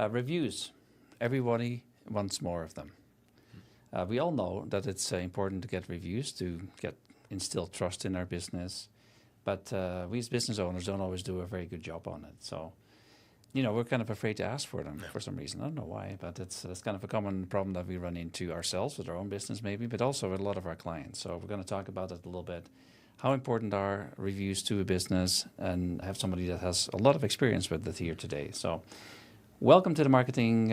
Reviews. Everybody wants more of them. We all know that it's important to get reviews to instill trust in our business, but we as business owners don't always do a very good job on it. So, we're kind of afraid to ask for them for some reason. I don't know why, but it's kind of a common problem that we run into ourselves with our own business maybe, but also with a lot of our clients. So we're going to talk about it a little bit. How important are reviews to a business, and have somebody that has a lot of experience with it here today. So welcome to the Marketing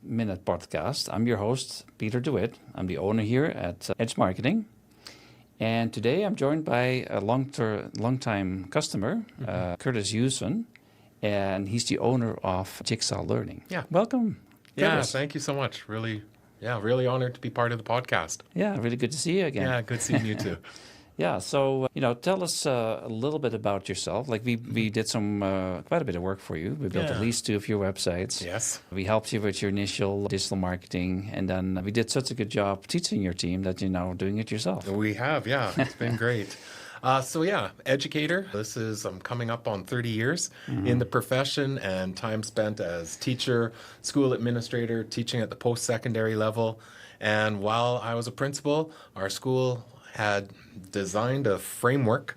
Minute podcast. I'm your host, Peter Dewit. I'm the owner here at Edge Marketing. And today I'm joined by a long-time customer, Kurtis Hewson, and he's the owner of Jigsaw Learning. Yeah. Welcome, Yeah, Kurtis. thank you so much. Really honored to be part of the podcast. Yeah, really good to see you again. Yeah, good seeing you too. Yeah, so, tell us a little bit about yourself. Like, we did quite a bit of work for you. We built at least 2 of your websites. Yes. We helped you with your initial digital marketing, and then we did such a good job teaching your team that you're now doing it yourself. We have, yeah. It's been great. Educator. I'm coming up on 30 years in the profession, and time spent as teacher, school administrator, teaching at the post-secondary level. And while I was a principal, our school had designed a framework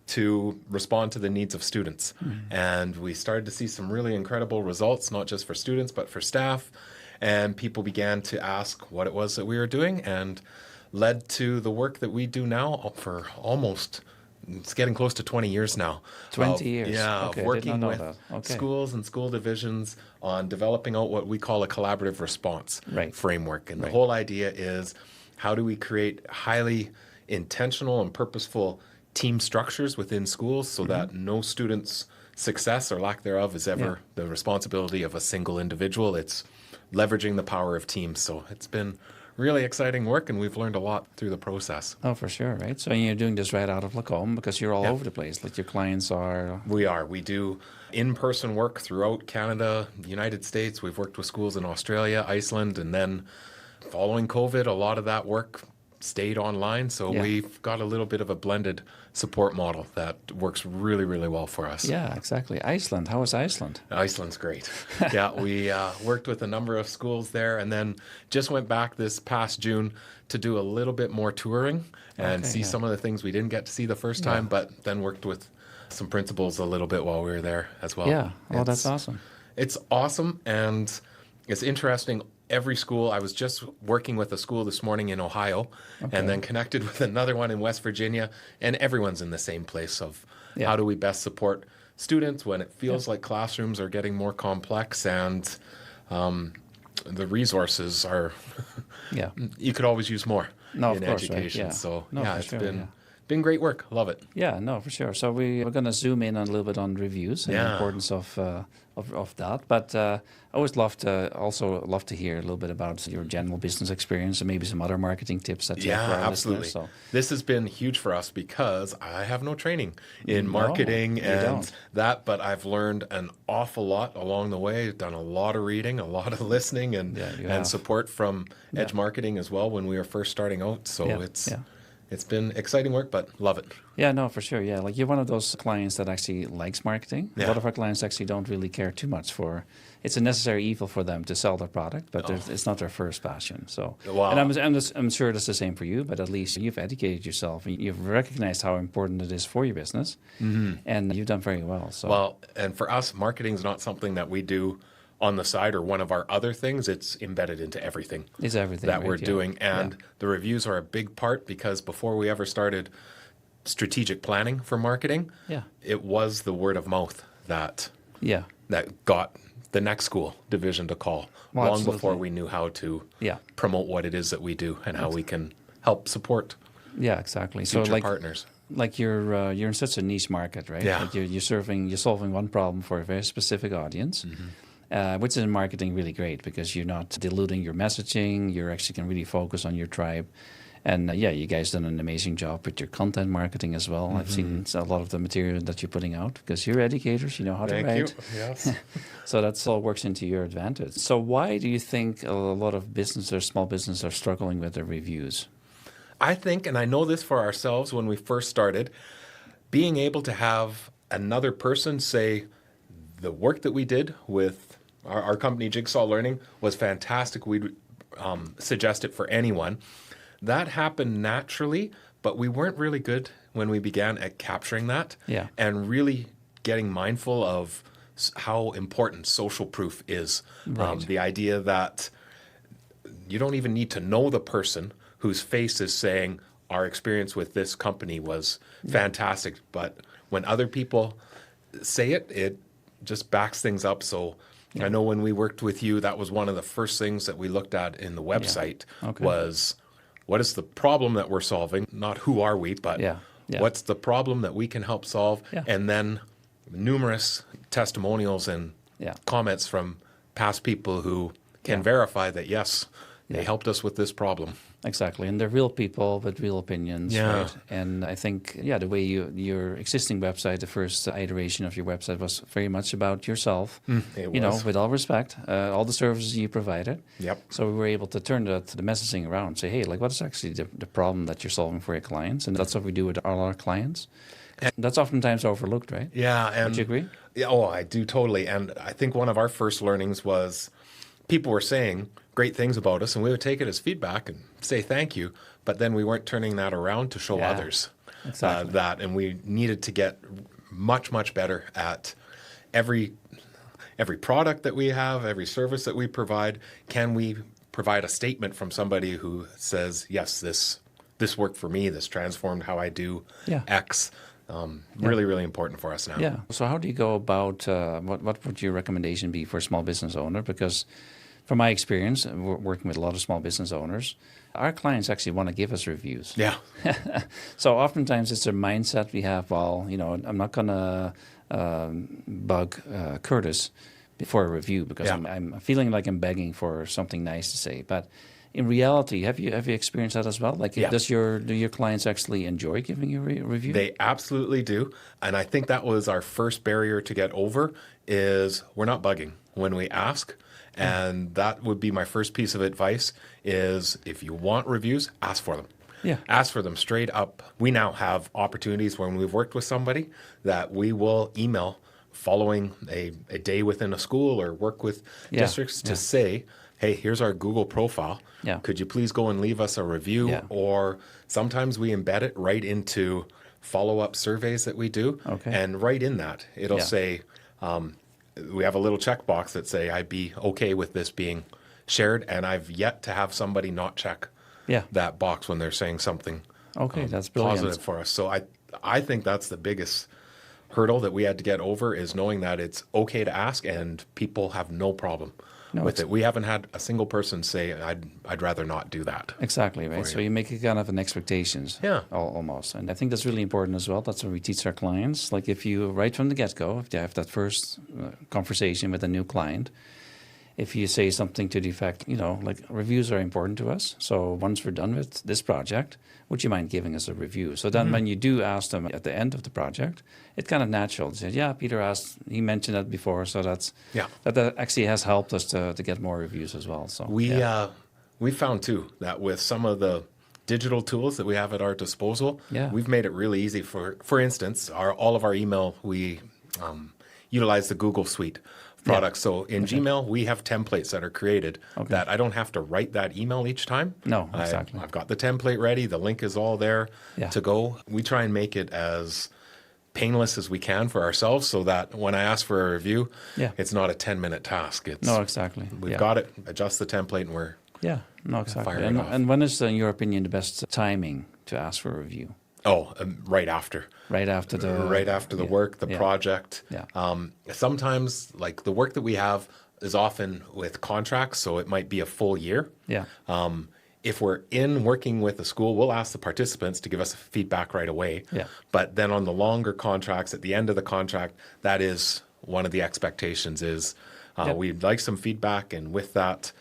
to respond to the needs of students. And we started to see some really incredible results, not just for students, but for staff. And people began to ask what it was that we were doing, and led to the work that we do now for it's getting close to 20 years now. 20 years. Yeah, okay, working with Okay. schools and school divisions on developing out what we call a collaborative response framework. And the whole idea is, how do we create highly intentional and purposeful team structures within schools so that no student's success or lack thereof is ever the responsibility of a single individual. It's leveraging the power of teams. So it's been really exciting work, and we've learned a lot through the process. Oh, for sure, right? So you're doing this right out of Lacombe because you're all over the place. Like, your clients are... We do in-person work throughout Canada, the United States. We've worked with schools in Australia, Iceland, and then following COVID, a lot of that work stayed online. So we've got a little bit of a blended support model that works really, really well for us. Yeah, exactly. Iceland. How is Iceland? Iceland's great. We worked with a number of schools there, and then just went back this past June to do a little bit more touring and see some of the things we didn't get to see the first time, but then worked with some principals a little bit while we were there as well. Yeah. Oh, that's awesome. It's awesome, and it's interesting. Every school, I was just working with a school this morning in Ohio, and then connected with another one in West Virginia, and everyone's in the same place of how do we best support students when it feels like classrooms are getting more complex, and the resources are, you could always use more in education. Right? So it's been great work. Love it. Yeah, no, for sure. So we're going to zoom in a little bit on reviews and the importance of that. But I always love to hear a little bit about your general business experience and maybe some other marketing tips that you have for our absolutely. listeners. So. This has been huge for us because I have no training in marketing and that, but I've learned an awful lot along the way. I've done a lot of reading, a lot of listening, and support from Edge Marketing as well when we were first starting out. So it's been exciting work, but love it. Yeah, no, for sure. Yeah, like, you're one of those clients that actually likes marketing. A lot of our clients actually don't really care too much for. It's a necessary evil for them to sell their product, but it's not their first passion. So, and I'm sure that's the same for you. But at least you've educated yourself and you've recognized how important it is for your business, and you've done very well. So, and for us, marketing is not something that we do on the side or one of our other things. It's embedded into everything. It's everything that we're doing. And the reviews are a big part, because before we ever started strategic planning for marketing, it was the word of mouth that got the next school division to call long before we knew how to promote what it is that we do and how we can help support future partners. Like, you're in such a niche market, right? Yeah. Like, you're solving one problem for a very specific audience. Which is in marketing really great, because you're not diluting your messaging. You actually can really focus on your tribe. And you guys done an amazing job with your content marketing as well. I've seen a lot of the material that you're putting out, because you're educators, you know how to write. Thank you. Yes. So that all works into your advantage. So why do you think a lot of small businesses are struggling with their reviews? I think, and I know this for ourselves when we first started, being able to have another person say the work that we did with our company, Jigsaw Learning, was fantastic. We'd suggest it for anyone. That happened naturally, but we weren't really good when we began at capturing that and really getting mindful of how important social proof is. Right. The idea that you don't even need to know the person whose face is saying, our experience with this company was fantastic. But when other people say it, it just backs things up. So I know when we worked with you, that was one of the first things that we looked at in the website was, what is the problem that we're solving? Not who are we, but what's the problem that we can help solve? And then numerous testimonials and comments from past people who can verify that, yes, they helped us with this problem. Exactly, and they're real people with real opinions, right? And I think, the way your existing website, the first iteration of your website was very much about yourself, It you know, was. with all respect, all the services you provided. Yep. So we were able to turn the messaging around, say, hey, like, what's actually the problem that you're solving for your clients? And that's what we do with all our clients. And that's oftentimes overlooked, right? Yeah. And Would you agree? Yeah, oh, I do totally. And I think one of our first learnings was people were saying great things about us, and we would take it as feedback and say thank you, but then we weren't turning that around to show others that, and we needed to get much, much better at every product that we have, every service that we provide. Can we provide a statement from somebody who says, yes, this worked for me, this transformed how I do X? Really, really important for us now. Yeah. So how do you go about, what would your recommendation be for a small business owner? Because from my experience, working with a lot of small business owners, our clients actually want to give us reviews. Yeah. So oftentimes it's a mindset we have, well, you know, I'm not going to bug Kurtis before a review because I'm feeling like I'm begging for something nice to say. But in reality, have you experienced that as well? Like, do your clients actually enjoy giving you a review? They absolutely do. And I think that was our first barrier to get over is we're not bugging when we ask. And that would be my first piece of advice is if you want reviews, ask for them. Yeah. Ask for them straight up. We now have opportunities when we've worked with somebody that we will email following a day within a school or work with districts to say, hey, here's our Google profile. Yeah. Could you please go and leave us a review? Yeah. Or sometimes we embed it right into follow-up surveys that we do. Okay. And right in that, it'll say, we have a little checkbox that say, I'd be okay with this being shared. And I've yet to have somebody not check that box when they're saying something that's brilliant. positive for us. So I think that's the biggest hurdle that we had to get over is knowing that it's okay to ask and people have no problem with it. We haven't had a single person say, I'd rather not do that. Exactly, right? So you make it kind of an expectations almost. And I think that's really important as well. That's what we teach our clients. Like if you, right from the get-go, if you have that first conversation with a new client, if you say something to the effect, you know, like reviews are important to us. So once we're done with this project, would you mind giving us a review? So then when you do ask them at the end of the project, it's kind of natural to say, Peter asked, he mentioned that before. So that actually has helped us to get more reviews as well. So we found too that with some of the digital tools that we have at our disposal, we've made it really easy. For instance, all of our email, we utilize the Google Suite products. So in Gmail, we have templates that are created that I don't have to write that email each time. No, exactly. I've got the template ready. The link is all there to go. We try and make it as painless as we can for ourselves so that when I ask for a review, it's not a 10-minute task. We've got it, adjust the template, and we're exactly. And when is, in your opinion, the best timing to ask for a review? Right after. Right after the work, the project. Yeah. Sometimes, like the work that we have is often with contracts, so it might be a full year. Yeah. If we're working with a school, we'll ask the participants to give us feedback right away. Yeah. But then on the longer contracts, at the end of the contract, that is one of the expectations is we'd like some feedback, and with that,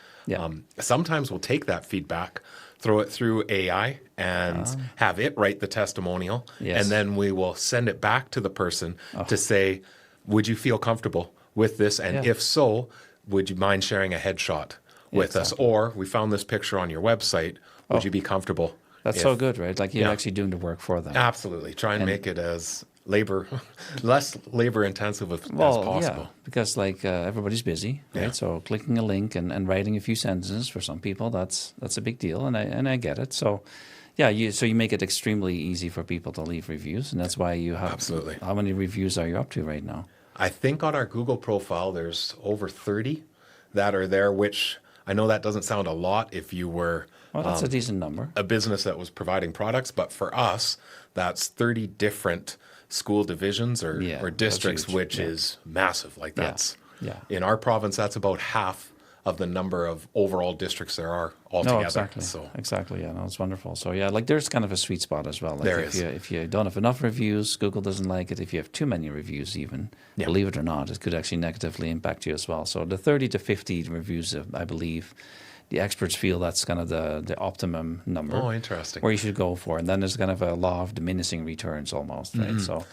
sometimes we'll take that feedback, throw it through AI and have it write the testimonial. Yes. And then we will send it back to the person to say, would you feel comfortable with this? And if so, would you mind sharing a headshot with us? Or we found this picture on your website. Would you be comfortable? That's so good, right? Like you're actually doing the work for them. Absolutely. Try and make it as less labor intensive as possible. Yeah, because like everybody's busy, right? Yeah. So clicking a link and writing a few sentences for some people, that's a big deal, and I get it. So yeah, you make it extremely easy for people to leave reviews, and that's why you have Absolutely. How many reviews are you up to right now? I think on our Google profile, there's over 30 that are there, which I know that doesn't sound a lot if you were Well, that's a decent number. a business that was providing products, but for us, that's 30 different school divisions or districts, huge. which Yeah. is massive. Like that's, Yeah. in our province, that's about half of the number of overall districts there are altogether. No, exactly. So Exactly. Yeah, no, it's wonderful. So yeah, like there's kind of a sweet spot as well. Like There if is. if you don't have enough reviews, Google doesn't like it. If you have too many reviews, even Yeah. believe it or not, it could actually negatively impact you as well. So the 30 to 50 reviews, I believe, the experts feel that's kind of the optimum number. Oh, interesting. Where you should go for, and then there's kind of a law of diminishing returns almost, right? Mm-hmm. So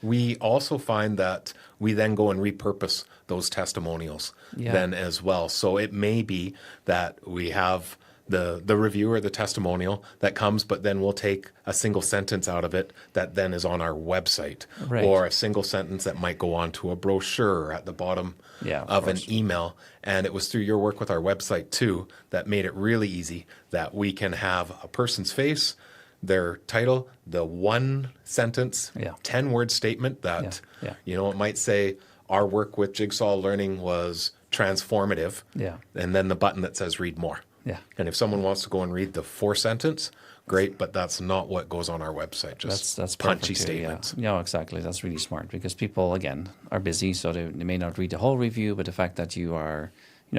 We also find that we then go and repurpose those testimonials Yeah. then as well. So it may be that we have the review or the testimonial that comes, but then we'll take a single sentence out of it that then is on our website, Right. or a single sentence that might go on to a brochure at the bottom Yeah, of an course. email. And it was through your work with our website too that made it really easy that we can have a person's face, their title, the one sentence, Yeah. 10-word statement that, Yeah. it might say, our work with Jigsaw Learning was transformative. Yeah. And then the button that says read more. Yeah. And if someone wants to go and read the 4-sentence, great, but that's not what goes on our website. Just that's punchy perfect too, statements. Yeah, exactly. That's really smart because people, again, are busy, so they may not read the whole review, but the fact that you are,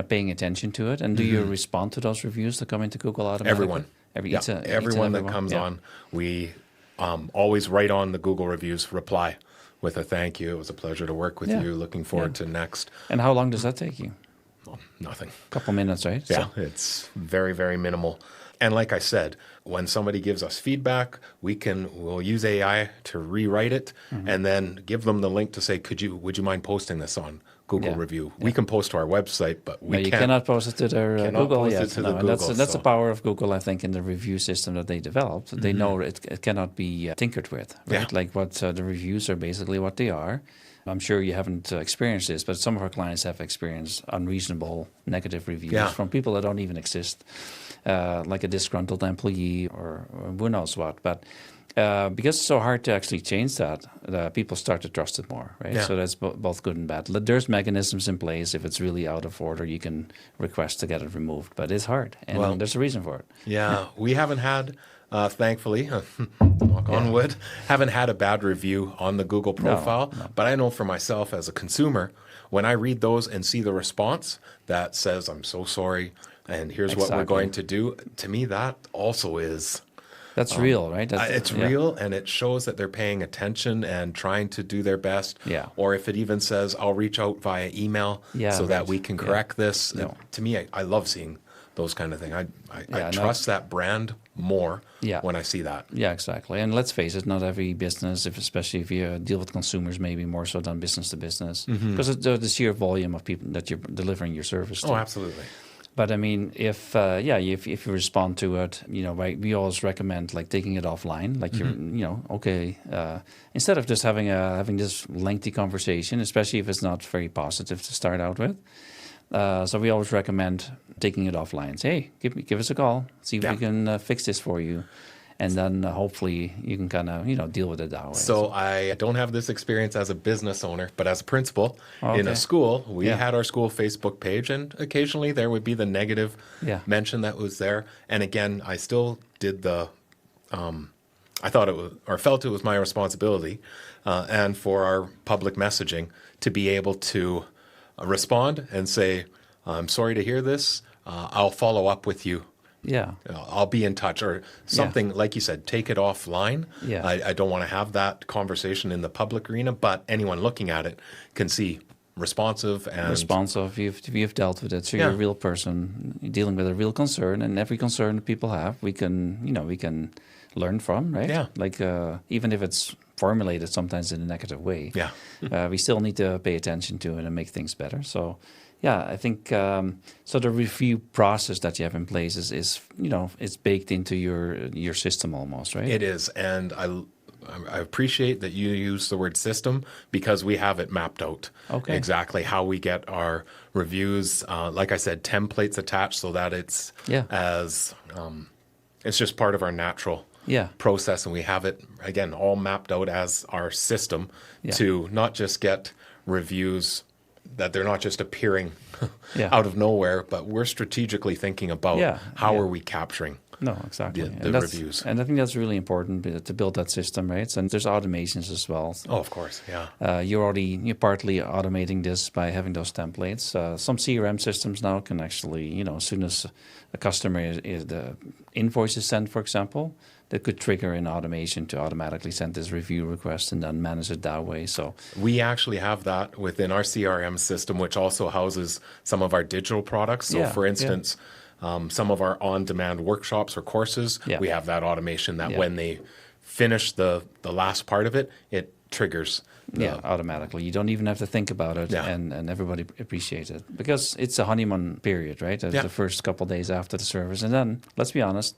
paying attention to it, and do you respond to those reviews that come into Google automatically? Everyone. Each and Everyone that everyone? comes Yeah. on, we always write on the Google reviews, reply with a thank you. It was a pleasure to work with Yeah. you. Looking forward to next. And how long does that take you? Nothing. Couple minutes, right? Yeah, So- it's very, very minimal. And like I said, when somebody gives us feedback, we'll use AI to rewrite it Mm-hmm. and then give them the link to say, would you mind posting this on Google Yeah. Review? We can post to our website, but we No, you can't. cannot post it to their cannot Google post yet. it to No, the and that's Google, the so- power of Google, I think, in the review system that they developed. They know it cannot be tinkered with, right? Yeah. Like what the reviews are basically what they are. I'm sure you haven't experienced this, but some of our clients have experienced unreasonable negative reviews Yeah. from people that don't even exist, like a disgruntled employee or who knows what. But because it's so hard to actually change that, people start to trust it more, right? Yeah. So that's both good and bad. There's mechanisms in place. If it's really out of order, you can request to get it removed, but it's hard, and Well- there's a reason for it. Yeah, we haven't had, thankfully, knock on wood, haven't had a bad review on the Google profile. But I know for myself as a consumer, when I read those and see the response that says, I'm so sorry, and here's what we're Exactly. going to do, to me, that also is, That's real, right? it's yeah. real, and it shows that they're paying attention and trying to do their best. Yeah. Or if it even says, I'll reach out via email Yeah, so that right. we can Yeah. correct this. No. To me, I love seeing those kind of things. I Yeah, no. trust that brand more Yeah. when I see that. Yeah, exactly. And let's face it, not every business, especially if you deal with consumers, maybe more so than business to business, because of the sheer volume of people that you're delivering your service to. Oh, absolutely. But I mean, if you respond to it, right, we always recommend like taking it offline, like okay, instead of just having this lengthy conversation, especially if it's not very positive to start out with. So we always recommend taking it offline. Say, hey, give us a call, see if we can fix this for you, and then hopefully you can kind of deal with it that way. So I don't have this experience as a business owner, but as a principal in Okay. a school, we Yeah. had our school Facebook page, and occasionally there would be the negative Yeah. mention that was there. And again, I still did I thought it was, or felt it was my responsibility, and for our public messaging to be able to respond and say, I'm sorry to hear this. I'll follow up with you. yeah. I'll be in touch, or something like you said, take it offline. Yeah. I don't want to have that conversation in the public arena, but anyone looking at it can see responsive and Responsive. You've dealt with it, so Yeah. you're a real person. You're dealing with a real concern, and every concern that people have, we can learn from, right? Yeah. Like even if it's formulated sometimes in a negative way, Yeah. we still need to pay attention to it and make things better. So, yeah, I think so. The review process that you have in place is it's baked into your system almost, right? It is, and I appreciate that you use the word system because we have it mapped out. Okay. Exactly how we get our reviews. Like I said, templates attached so that it's it's just part of our natural process, and we have it again all mapped out as our system to not just get reviews that they're not just appearing out of nowhere, but we're strategically thinking about how are we capturing No, exactly. the reviews. And I think that's really important to build that system, right? And there's automations as well. Oh, of course, yeah. You're partly automating this by having those templates. Some CRM systems now can actually, as soon as a customer is the invoice is sent, for example, that could trigger an automation to automatically send this review request and then manage it that way. So we actually have that within our CRM system, which also houses some of our digital products. So, for instance, some of our on-demand workshops or courses, we have that automation that when they finish the last part of it, it triggers. Automatically. You don't even have to think about it, and everybody appreciates it because it's a honeymoon period, right? The first couple of days after the service, and then let's be honest,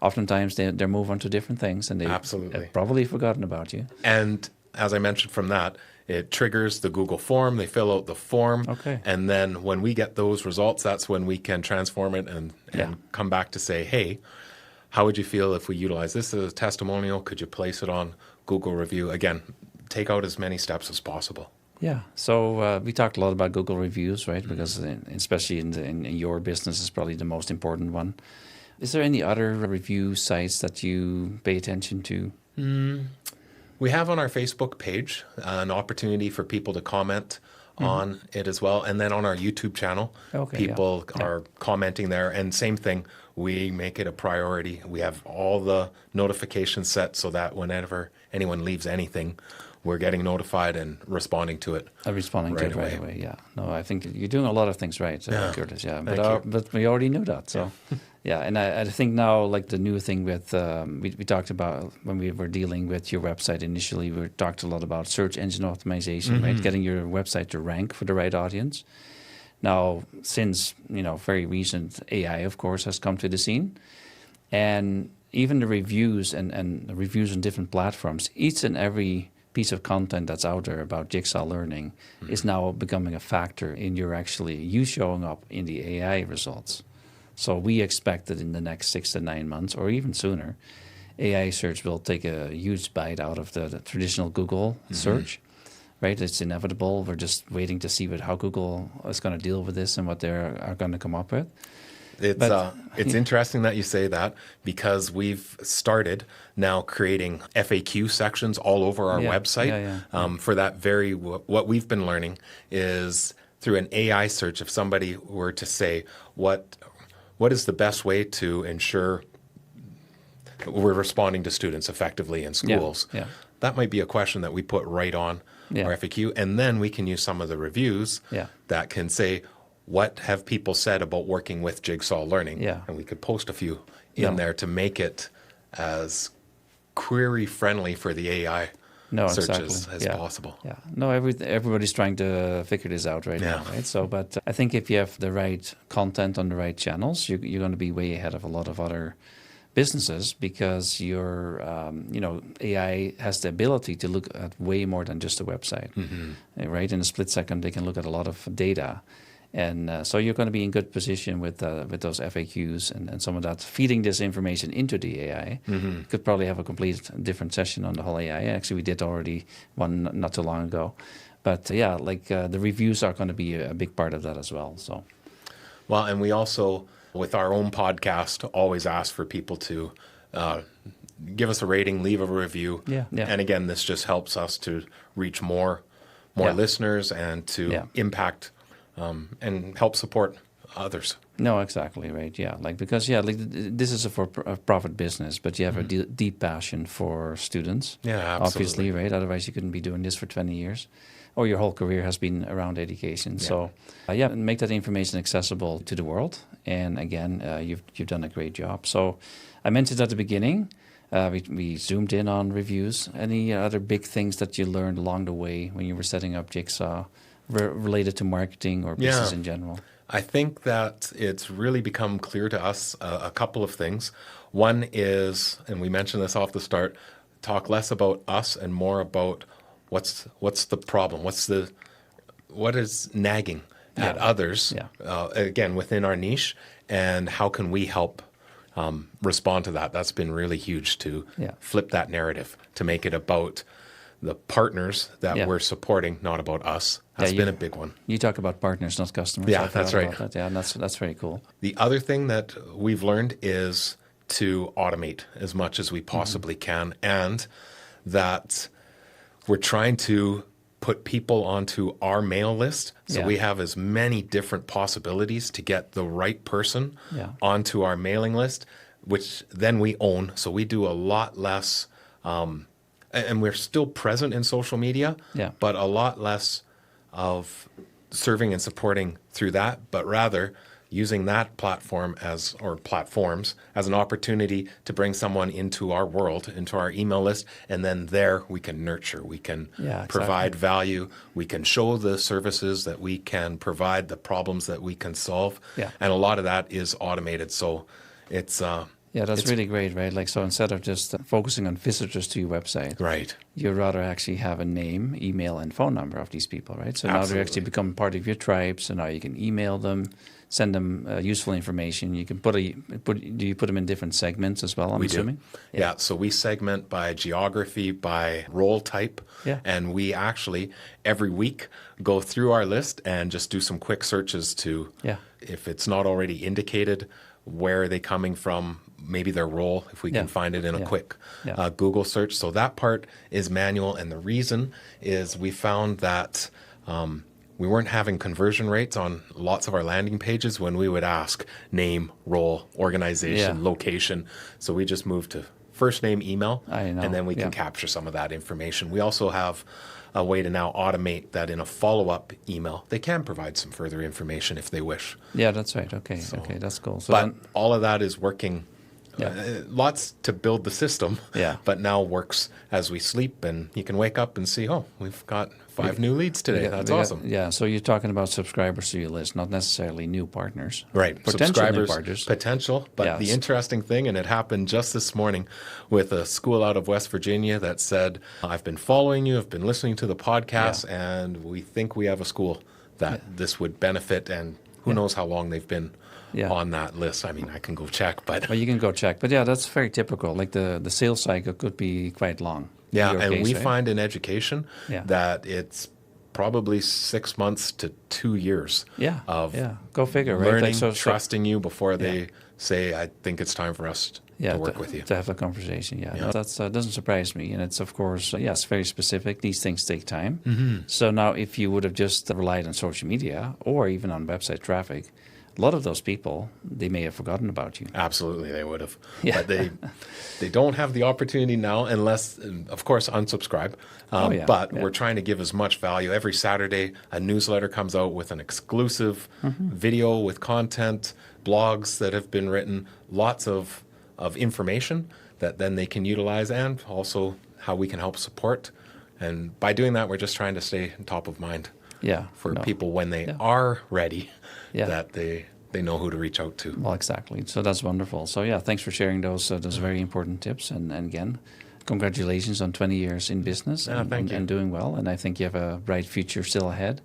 oftentimes they move on to different things, and they have probably forgotten about you. And as I mentioned from that, it triggers the Google form. They fill out the form. Okay. And then when we get those results, that's when we can transform it and come back to say, hey, how would you feel if we utilize this as a testimonial? Could you place it on Google Review? Again, take out as many steps as possible. Yeah. So we talked a lot about Google Reviews, right? Because especially in your business, is probably the most important one. Is there any other review sites that you pay attention to? We have on our Facebook page an opportunity for people to comment on it as well. And then on our YouTube channel, people are commenting there. And same thing, we make it a priority. We have all the notifications set so that whenever anyone leaves anything, we're getting notified and responding to it. Responding to it right away, yeah. No, I think you're doing a lot of things right, Kurtis, But we already knew that, so... Yeah, and I think now, like the new thing with, we talked about when we were dealing with your website initially, we talked a lot about search engine optimization, right? Getting your website to rank for the right audience. Now, since, very recent, AI, of course, has come to the scene. And even the reviews and the reviews on different platforms, each and every piece of content that's out there about Jigsaw Learning is now becoming a factor in you showing up in the AI results. So we expect that in the next 6 to 9 months, or even sooner, AI search will take a huge bite out of the traditional Google search, right? It's inevitable. We're just waiting to see how Google is going to deal with this and what they are going to come up with. It's interesting that you say that because we've started now creating FAQ sections all over our website. For that what we've been learning is through an AI search, if somebody were to say, what is the best way to ensure we're responding to students effectively in schools? That might be a question that we put right on our FAQ. And then we can use some of the reviews that can say, what have people said about working with Jigsaw Learning? And we could post a few in there to make it as query friendly for the AI searches as possible. No, everybody's trying to figure this out right now, right? So, but I think if you have the right content on the right channels, you're going to be way ahead of a lot of other businesses because your, AI has the ability to look at way more than just a website, right? In a split second, they can look at a lot of data. And so you're going to be in good position with those FAQs and some of that, feeding this information into the AI. Could probably have a complete different session on the whole AI. Actually, we did already one not too long ago. But the reviews are going to be a big part of that as well. So, well, and we also, with our own podcast, always ask for people to give us a rating, leave a review. And again, this just helps us to reach more listeners and to impact and help support others. No, exactly, right. Because this is a for-profit business, but you have a deep passion for students. Absolutely. Obviously, right? Otherwise, you couldn't be doing this for 20 years. Or your whole career has been around education. So, make that information accessible to the world. And again, you've done a great job. So, I mentioned at the beginning, we zoomed in on reviews. Any other big things that you learned along the way when you were setting up Jigsaw related to marketing or business in general? I think that it's really become clear to us a couple of things. One is, and we mentioned this off the start, talk less about us and more about what's the problem, what is nagging at others, again, within our niche, and how can we help respond to that. That's been really huge to flip that narrative, to make it about the partners that we're supporting, not about us. That's been a big one. You talk about partners, not customers. Yeah, that's right. That. Yeah, and that's very cool. The other thing that we've learned is to automate as much as we possibly can, and that we're trying to put people onto our mail list, so we have as many different possibilities to get the right person onto our mailing list, which then we own. So we do a lot less, and we're still present in social media, but a lot less of serving and supporting through that, but rather using that platform or platforms as an opportunity to bring someone into our world, into our email list, and then there we can nurture, we can provide value, we can show the services that we can provide, the problems that we can solve, and a lot of that is automated. So it's that's really great, right? Like, so instead of just focusing on visitors to your website, right, you'd rather actually have a name, email, and phone number of these people, right? So now they actually become part of your tribe. So now you can email them, send them useful information. You can do you put them in different segments as well, I'm assuming? Yeah, so we segment by geography, by role type, and we actually every week go through our list and just do some quick searches to, if it's not already indicated, where are they coming from, maybe their role, if we can find it in a quick Google search. So that part is manual, and the reason is we found that we weren't having conversion rates on lots of our landing pages when we would ask name, role, organization, location. So we just moved to first name, email, and then we can capture some of that information. We also have a way to now automate that in a follow-up email. They can provide some further information if they wish. Yeah, that's right. Okay, okay, that's cool. So but all of that is working. Lots to build the system, but now works as we sleep, and you can wake up and see, oh, we've got 5 new leads today. That's awesome. So you're talking about subscribers to your list, not necessarily new partners. Right. Potential subscribers, new partners. Potential. But the interesting thing, and it happened just this morning with a school out of West Virginia that said, I've been following you, I've been listening to the podcast, and we think we have a school that this would benefit, and who knows how long they've been on that list. I mean, I can go check, but... Well, you can go check. But that's very typical. Like the sales cycle could be quite long. Yeah, and we find in education that it's probably 6 months to 2 years of go figure, right? learning, trusting you before they say, I think it's time for us to work with you. To have a conversation, No, that doesn't surprise me. And it's, of course, it's very specific. These things take time. Mm-hmm. So now if you would have just relied on social media or even on website traffic, a lot of those people, they may have forgotten about you. Absolutely, they would have. But they don't have the opportunity now unless, of course, unsubscribe. But we're trying to give as much value. Every Saturday, a newsletter comes out with an exclusive video with content, blogs that have been written, lots of information that then they can utilize, and also how we can help support. And by doing that, we're just trying to stay top of mind for people when they are ready. That they know who to reach out to. Well, exactly. So that's wonderful. So thanks for sharing those very important tips. And again, congratulations on 20 years in business and doing well. And I think you have a bright future still ahead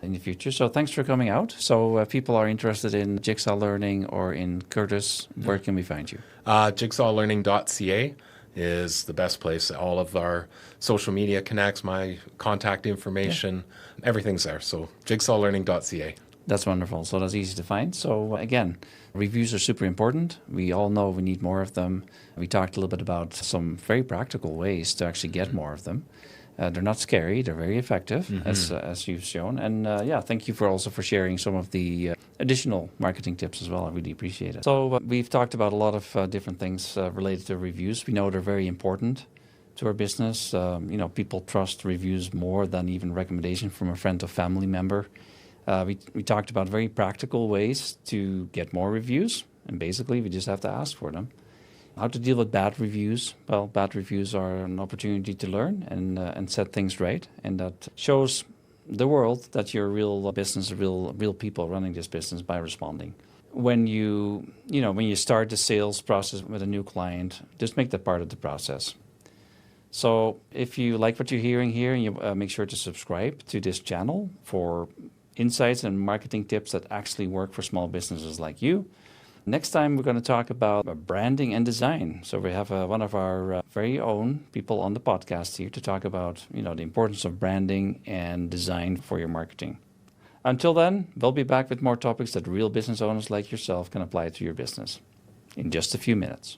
in the future. So thanks for coming out. So if people are interested in Jigsaw Learning or in Kurtis, where can we find you? Jigsawlearning.ca is the best place. All of our social media connects, my contact information, everything's there. So jigsawlearning.ca. That's wonderful. So that's easy to find. So again, reviews are super important. We all know we need more of them. We talked a little bit about some very practical ways to actually get more of them. They're not scary. They're very effective, as you've shown. And thank you for sharing some of the additional marketing tips as well. I really appreciate it. So we've talked about a lot of different things related to reviews. We know they're very important to our business. People trust reviews more than even recommendation from a friend or family member. We talked about very practical ways to get more reviews, and basically we just have to ask for them. How to deal with bad reviews? Well, bad reviews are an opportunity to learn and set things right, and that shows the world that you're a real business, real people running this business by responding. When you start the sales process with a new client, just make that part of the process. So if you like what you're hearing here, you make sure to subscribe to this channel for insights and marketing tips that actually work for small businesses like you. Next time, we're going to talk about branding and design. So we have one of our very own people on the podcast here to talk about, the importance of branding and design for your marketing. Until then, we'll be back with more topics that real business owners like yourself can apply to your business in just a few minutes.